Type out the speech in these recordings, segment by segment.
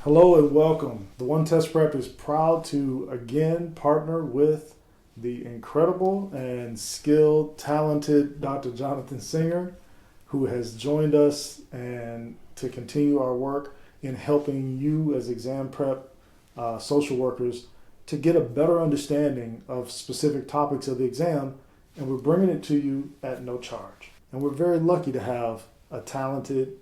Hello and welcome. The One Test Prep is proud to again partner with the incredible and skilled, talented Dr. Jonathan Singer, who has joined us and to continue our work in helping you as exam prep social workers to get a better understanding of specific topics of the exam, and we're bringing it to you at no charge. And we're very lucky to have a talented,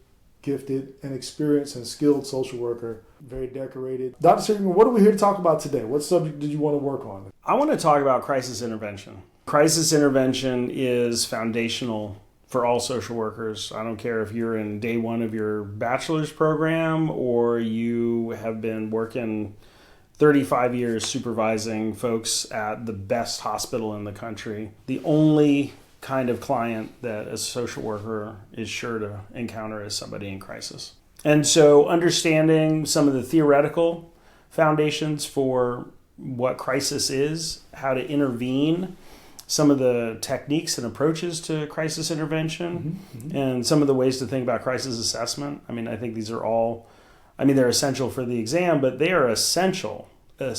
gifted, and experienced and skilled social worker, very decorated. Dr. Singer, what are we here to talk about today? What subject did you want to work on? I want to talk about crisis intervention. Crisis intervention is foundational for all social workers. I don't care if you're in day one of your bachelor's program or you have been working 35 years supervising folks at the best hospital in the country. The only kind of client that a social worker is sure to encounter is somebody in crisis. And so understanding some of the theoretical foundations for what crisis is, how to intervene, some of the techniques and approaches to crisis intervention, and some of the ways to think about crisis assessment. I mean, I think these are all, they're essential for the exam, but they are essential for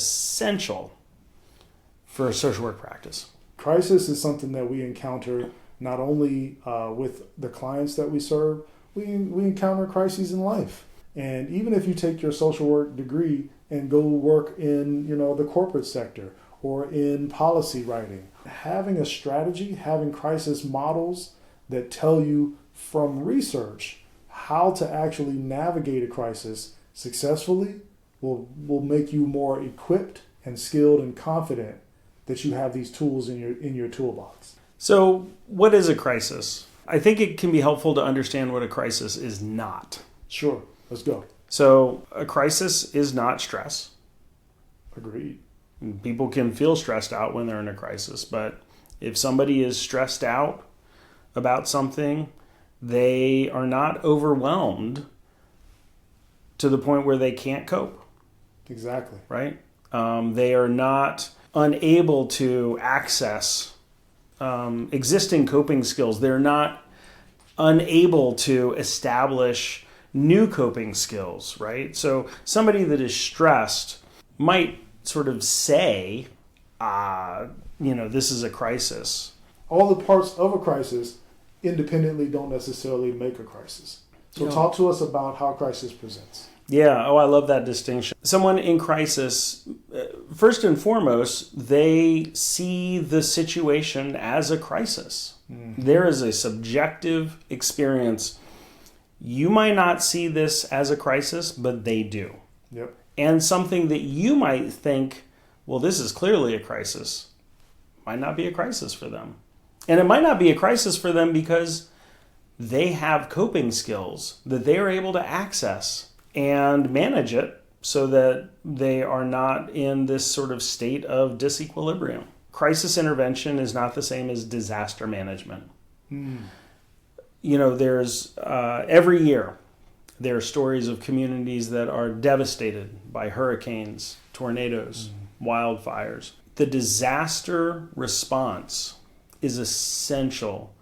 social work practice. Crisis is something that we encounter not only with the clients that we serve, we encounter crises in life. And even if you take your social work degree and go work in, the corporate sector or in policy writing, having a strategy, having crisis models that tell you from research how to actually navigate a crisis successfully will make you more equipped and skilled and confident that you have these tools in your toolbox. So what is a crisis? I think it can be helpful to understand what a crisis is not. Sure, let's go. So a crisis is not stress. Agreed. People can feel stressed out when they're in a crisis, but if somebody is stressed out about something, they are not overwhelmed to the point where they can't cope. Exactly. Right? They are not unable to access existing coping skills. They're not unable to establish new coping skills, right? So somebody that is stressed might sort of say, this is a crisis. All the parts of a crisis independently don't necessarily make a crisis. So talk to us about how crisis presents. Yeah, I love that distinction. Someone in crisis, first and foremost, they see the situation as a crisis. Mm-hmm. There is a subjective experience. You might not see this as a crisis, but they do. Yep. And something that you might think, well, this is clearly a crisis, might not be a crisis for them. And it might not be a crisis for them because they have coping skills that they are able to access and manage it so that they are not in this sort of state of disequilibrium. Crisis intervention is not the same as disaster management. There's every year there are stories of communities that are devastated by hurricanes, tornadoes, wildfires. The disaster response is essential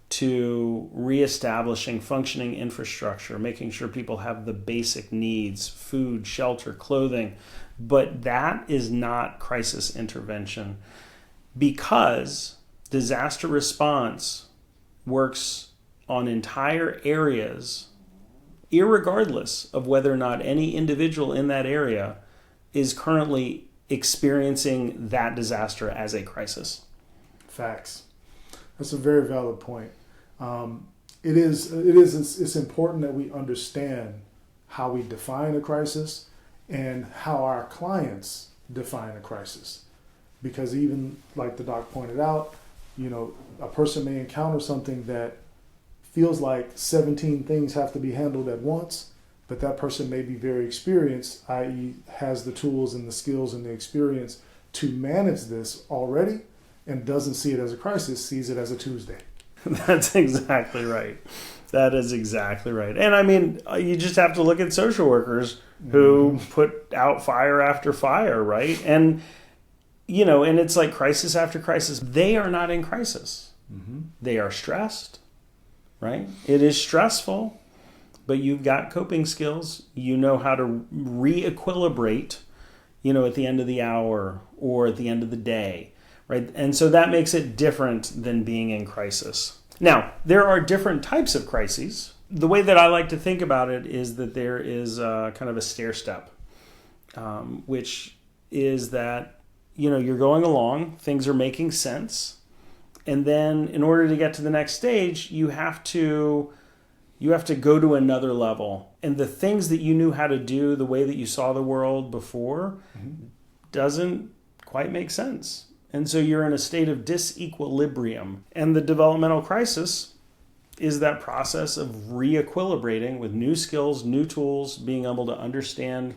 to reestablishing functioning infrastructure, making sure people have the basic needs, food, shelter, clothing. But that is not crisis intervention because disaster response works on entire areas, irregardless of whether or not any individual in that area is currently experiencing that disaster as a crisis. Facts. That's a very valid point. It's important that we understand how we define a crisis and how our clients define a crisis. Because even like the doc pointed out, a person may encounter something that feels like 17 things have to be handled at once, but that person may be very experienced, i.e. has the tools and the skills and the experience to manage this already, and doesn't see it as a crisis, sees it as a Tuesday. That's exactly right. That is exactly right. And you just have to look at social workers who put out fire after fire, right? And, and it's like crisis after crisis. They are not in crisis. They are stressed, right? It is stressful, but you've got coping skills. You know how to re-equilibrate, at the end of the hour or at the end of the day, right? And so that makes it different than being in crisis. Now, there are different types of crises. The way that I like to think about it is that there is kind of a stair step, which is that, you're going along, things are making sense. And then in order to get to the next stage, you have to go to another level. And the things that you knew how to do, the way that you saw the world before, doesn't quite make sense. And so you're in a state of disequilibrium. And the developmental crisis is that process of re-equilibrating with new skills, new tools, being able to understand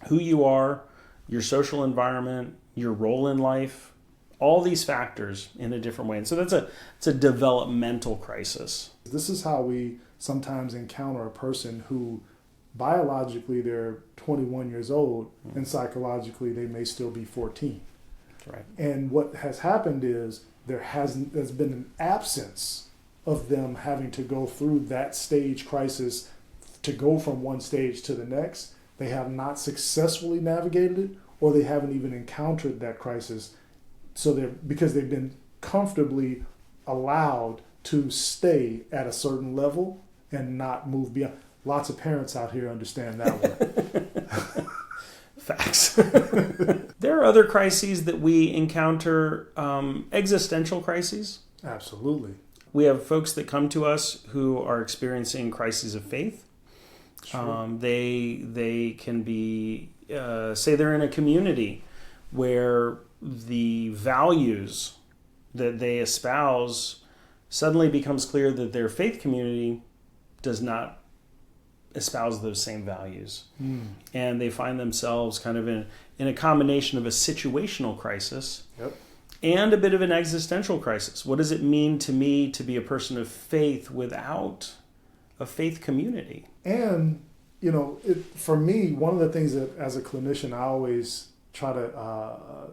who you are, your social environment, your role in life, all these factors in a different way. And so it's a developmental crisis. This is how we sometimes encounter a person who biologically they're 21 years old and psychologically they may still be 14. That's right. And what has happened is there's been an absence of them having to go through that stage crisis to go from one stage to the next. They have not successfully navigated it, or they haven't even encountered that crisis. So because they've been comfortably allowed to stay at a certain level and not move beyond. Lots of parents out here understand that one. Facts. There are other crises that we encounter, existential crises. Absolutely. We have folks that come to us who are experiencing crises of faith. Sure. They can be, say they're in a community where the values that they espouse suddenly becomes clear that their faith community does not espouse those same values. And they find themselves kind of in a combination of a situational crisis and a bit of an existential crisis. What does it mean to me to be a person of faith without a faith community? And, for me, one of the things that as a clinician, I always try to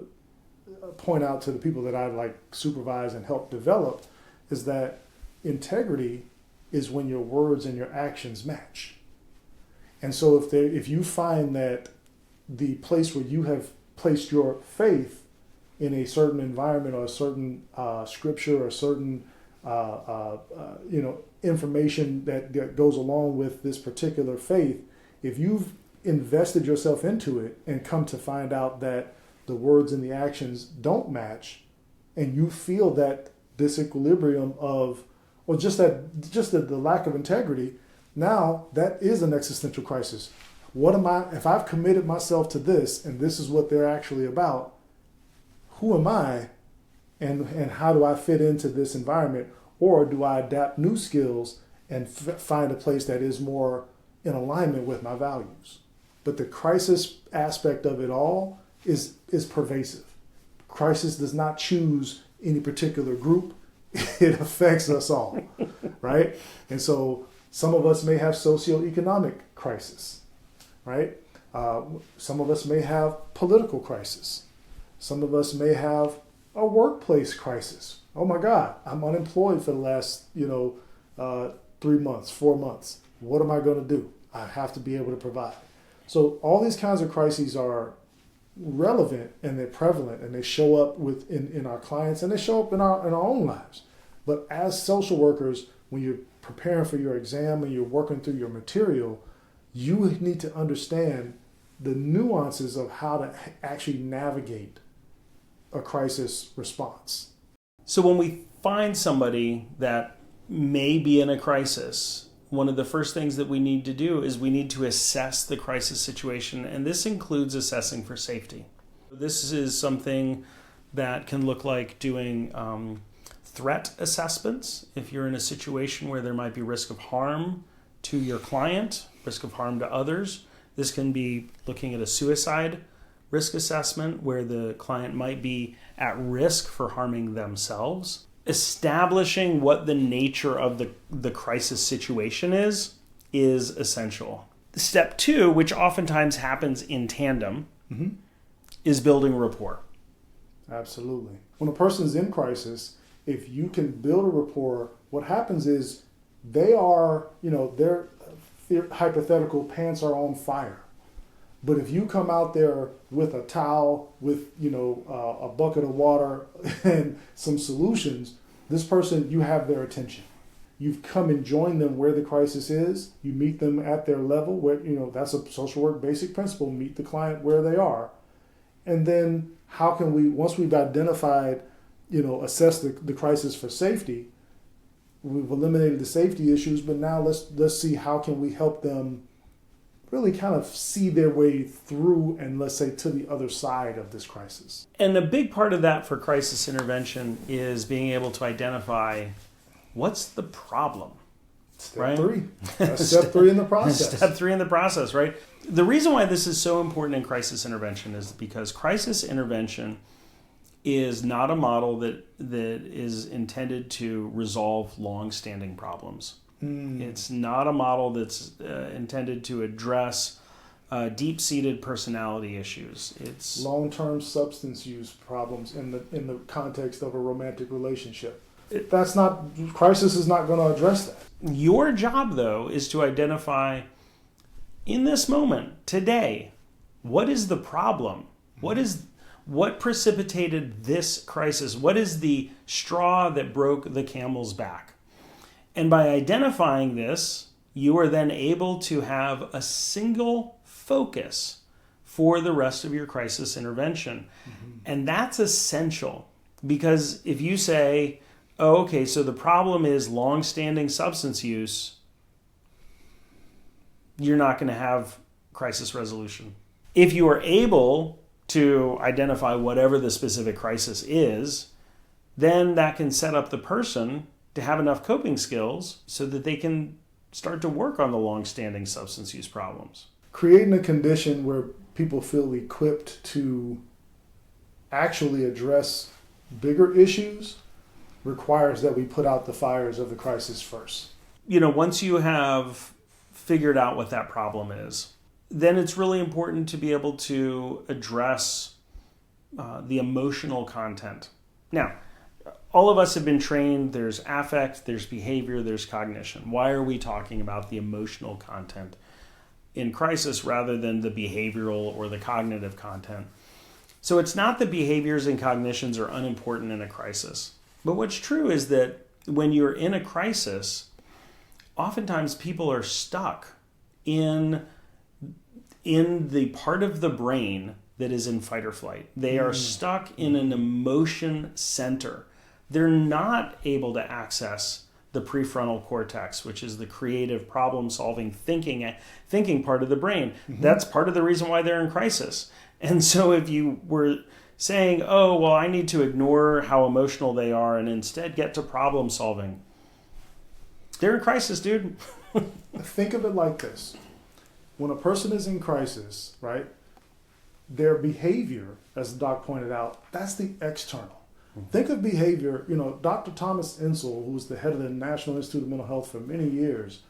point out to the people that I supervise and help develop is that integrity is when your words and your actions match. And so if you find that the place where you have placed your faith in a certain environment or a certain scripture or a certain information that goes along with this particular faith, if you've invested yourself into it and come to find out that the words and the actions don't match, and you feel that disequilibrium or just the lack of integrity, now that is an existential crisis. What am I, if I've committed myself to this and this is what they're actually about, who am I and how do I fit into this environment? Or do I adapt new skills and find a place that is more in alignment with my values? But the crisis aspect of it all is pervasive. Crisis does not choose any particular group. It affects us all, right? And so some of us may have socioeconomic crisis, right? Some of us may have political crisis. Some of us may have a workplace crisis. Oh my God, I'm unemployed for the last, 3 months, 4 months. What am I going to do? I have to be able to provide. So all these kinds of crises are relevant and they're prevalent and they show up in our clients and they show up in our own lives. But as social workers, when you're preparing for your exam and you're working through your material, you need to understand the nuances of how to actually navigate a crisis response. So when we find somebody that may be in a crisis, one of the first things that we need to do is we need to assess the crisis situation, and this includes assessing for safety. This is something that can look like doing threat assessments. If you're in a situation where there might be risk of harm to your client, risk of harm to others, this can be looking at a suicide risk assessment where the client might be at risk for harming themselves. Establishing what the nature of the crisis situation is essential. Step 2, which oftentimes happens in tandem, is building rapport. Absolutely. When a person is in crisis, if you can build a rapport, what happens is they are, their hypothetical pants are on fire. But if you come out there with a towel, with, a bucket of water and some solutions, this person, you have their attention. You've come and joined them where the crisis is. You meet them at their level where, that's a social work basic principle, meet the client where they are. And then how can we, once we've identified, assess the crisis for safety, we've eliminated the safety issues, but now let's see how can we help them really kind of see their way through and, let's say, to the other side of this crisis. And a big part of that for crisis intervention is being able to identify what's the problem. Step 3. That's step 3 in the process. Step 3 in the process, right? The reason why this is so important in crisis intervention is because crisis intervention is not a model that is intended to resolve long-standing problems. It's not a model that's intended to address deep-seated personality issues. It's long-term substance use problems in the context of a romantic relationship. Crisis is not going to address that. Your job, though, is to identify in this moment, today, what is the problem? What precipitated this crisis? What is the straw that broke the camel's back? And by identifying this, you are then able to have a single focus for the rest of your crisis intervention. Mm-hmm. And that's essential, because if you say, oh, okay, so the problem is long-standing substance use, you're not going to have crisis resolution. If you are able to identify whatever the specific crisis is, then that can set up the person to have enough coping skills so that they can start to work on the long-standing substance use problems. Creating a condition where people feel equipped to actually address bigger issues requires that we put out the fires of the crisis first. Once you have figured out what that problem is, then it's really important to be able to address the emotional content. Now, all of us have been trained, there's affect, there's behavior, there's cognition. Why are we talking about the emotional content in crisis rather than the behavioral or the cognitive content? So it's not that behaviors and cognitions are unimportant in a crisis. But what's true is that when you're in a crisis, oftentimes people are stuck in the part of the brain that is in fight or flight. They are stuck in an emotion center. They're not able to access the prefrontal cortex, which is the creative, problem-solving, thinking part of the brain. Mm-hmm. That's part of the reason why they're in crisis. And so if you were saying, oh, well, I need to ignore how emotional they are and instead get to problem solving, they're in crisis, dude. Think of it like this. When a person is in crisis, right, their behavior, as Doc pointed out, that's the external. Think of behavior, Dr. Thomas Insel, who was the head of the National Institute of Mental Health for many years,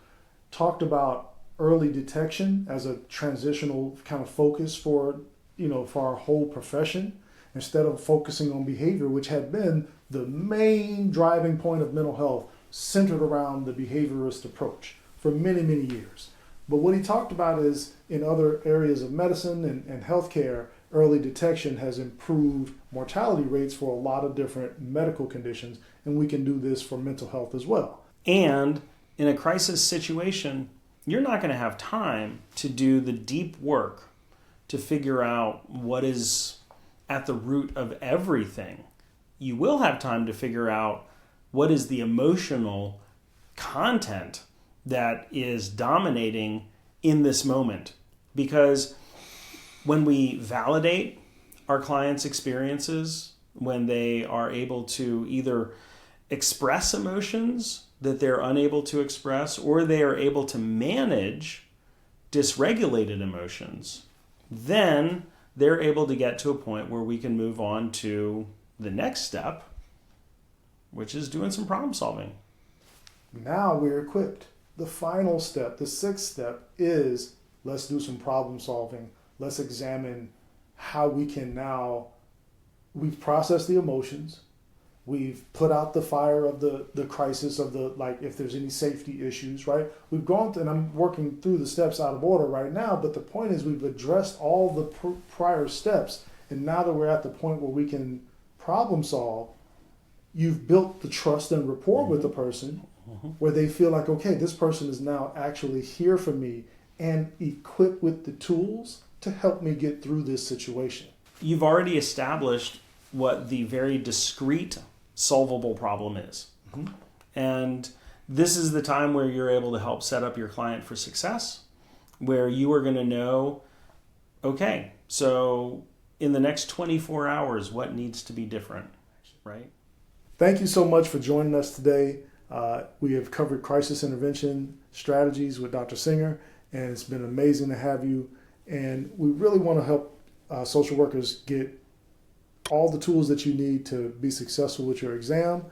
talked about early detection as a transitional kind of focus for our whole profession, instead of focusing on behavior, which had been the main driving point of mental health, centered around the behaviorist approach for many, many years. But what he talked about is in other areas of medicine and healthcare, early detection has improved mortality rates for a lot of different medical conditions, and we can do this for mental health as well. And in a crisis situation, you're not going to have time to do the deep work to figure out what is at the root of everything. You will have time to figure out what is the emotional content that is dominating in this moment. Because when we validate our clients' experiences, when they are able to either express emotions that they're unable to express, or they are able to manage dysregulated emotions, then they're able to get to a point where we can move on to the next step, which is doing some problem solving. Now we're equipped. The final step, the 6th step, is let's do some problem solving. Let's examine how we can now, we've processed the emotions. We've put out the fire of the crisis of the, like, if there's any safety issues, right? We've gone through, and I'm working through the steps out of order right now, but the point is we've addressed all the prior steps. And now that we're at the point where we can problem solve, you've built the trust and rapport with the person where they feel like, okay, this person is now actually here for me and equipped with the tools to help me get through this situation. You've already established what the very discrete solvable problem is. And this is the time where you're able to help set up your client for success, where you are going to know, okay, so in the next 24 hours, what needs to be different, right? Thank you so much for joining us today. We have covered crisis intervention strategies with Dr. Singer, and it's been amazing to have you. And we really want to help social workers get all the tools that you need to be successful with your exam,